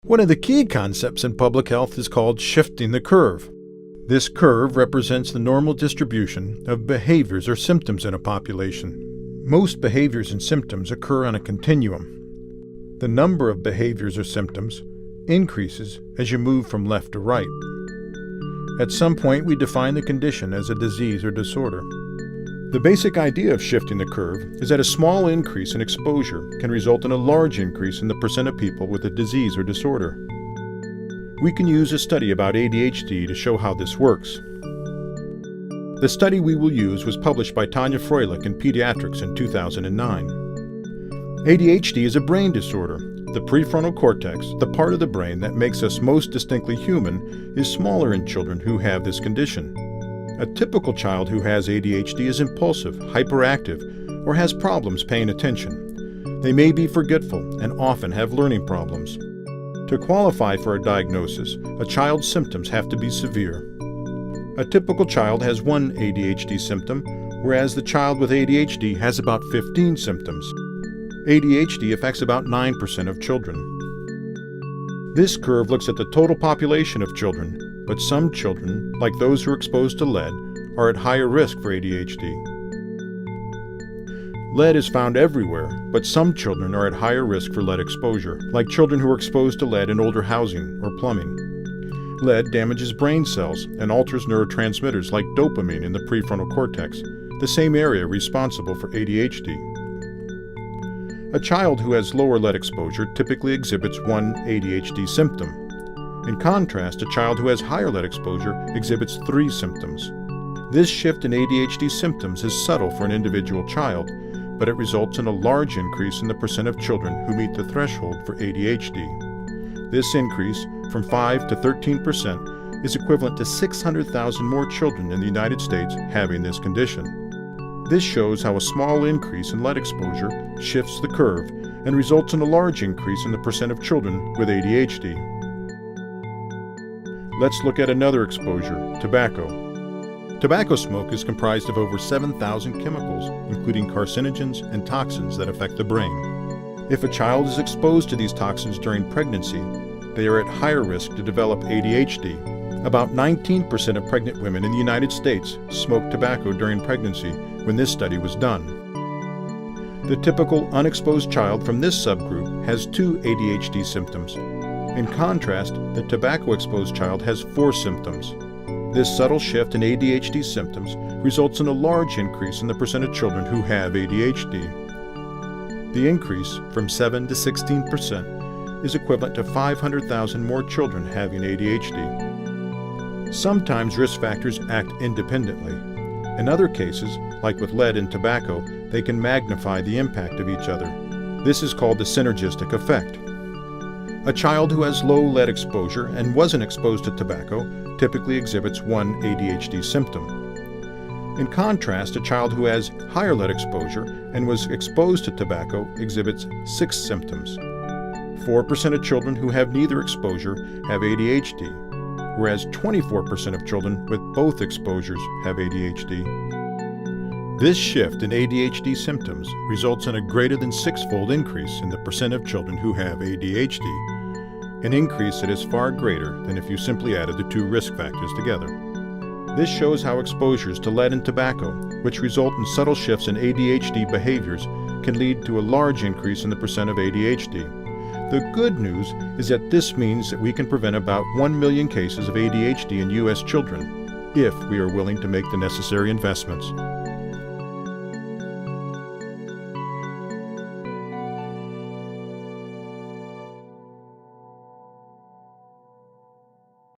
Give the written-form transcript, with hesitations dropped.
One of the key concepts in public health is called shifting the curve. This curve represents the normal distribution of behaviors or symptoms in a population. Most behaviors and symptoms occur on a continuum. The number of behaviors or symptoms increases as you move from left to right. At some point, we define the condition as a disease or disorder. The basic idea of shifting the curve is that a small increase in exposure can result in a large increase in the percent of people with a disease or disorder. We can use a study about ADHD to show how this works. The study we will use was published by Tanya Froelich in Pediatrics in 2009. ADHD is a brain disorder. The prefrontal cortex, the part of the brain that makes us most distinctly human, is smaller in children who have this condition. A typical child who has ADHD is impulsive, hyperactive, or has problems paying attention. They may be forgetful and often have learning problems. To qualify for a diagnosis, a child's symptoms have to be severe. A typical child has one ADHD symptom, whereas the child with ADHD has about 15 symptoms. ADHD affects about 9% of children. This curve looks at the total population of children, but some children, like those who are exposed to lead, are at higher risk for ADHD. Lead is found everywhere, but some children are at higher risk for lead exposure, like children who are exposed to lead in older housing or plumbing. Lead damages brain cells and alters neurotransmitters like dopamine in the prefrontal cortex, the same area responsible for ADHD. A child who has lower lead exposure typically exhibits one ADHD symptom. In contrast, a child who has higher lead exposure exhibits 3 symptoms. This shift in ADHD symptoms is subtle for an individual child, but it results in a large increase in the percent of children who meet the threshold for ADHD. This increase, from 5 to 13%, is equivalent to 600,000 more children in the United States having this condition. This shows how a small increase in lead exposure shifts the curve and results in a large increase in the percent of children with ADHD. Let's look at another exposure, tobacco. Tobacco smoke is comprised of over 7,000 chemicals, including carcinogens and toxins that affect the brain. If a child is exposed to these toxins during pregnancy, they are at higher risk to develop ADHD. About 19% of pregnant women in the United States smoked tobacco during pregnancy when this study was done. The typical unexposed child from this subgroup has 2 ADHD symptoms. In contrast, the tobacco-exposed child has 4 symptoms. This subtle shift in ADHD symptoms results in a large increase in the percent of children who have ADHD. The increase from 7 to 16% is equivalent to 500,000 more children having ADHD. Sometimes risk factors act independently. In other cases, like with lead and tobacco, they can magnify the impact of each other. This is called the synergistic effect. A child who has low lead exposure and wasn't exposed to tobacco typically exhibits one ADHD symptom. In contrast, a child who has higher lead exposure and was exposed to tobacco exhibits 6 symptoms. 4% of children who have neither exposure have ADHD, whereas 24% of children with both exposures have ADHD. This shift in ADHD symptoms results in a greater than 6-fold increase in the percent of children who have ADHD, an increase that is far greater than if you simply added the 2 risk factors together. This shows how exposures to lead and tobacco, which result in subtle shifts in ADHD behaviors, can lead to a large increase in the percent of ADHD. The good news is that this means that we can prevent about 1 million cases of ADHD in U.S. children, if we are willing to make the necessary investments.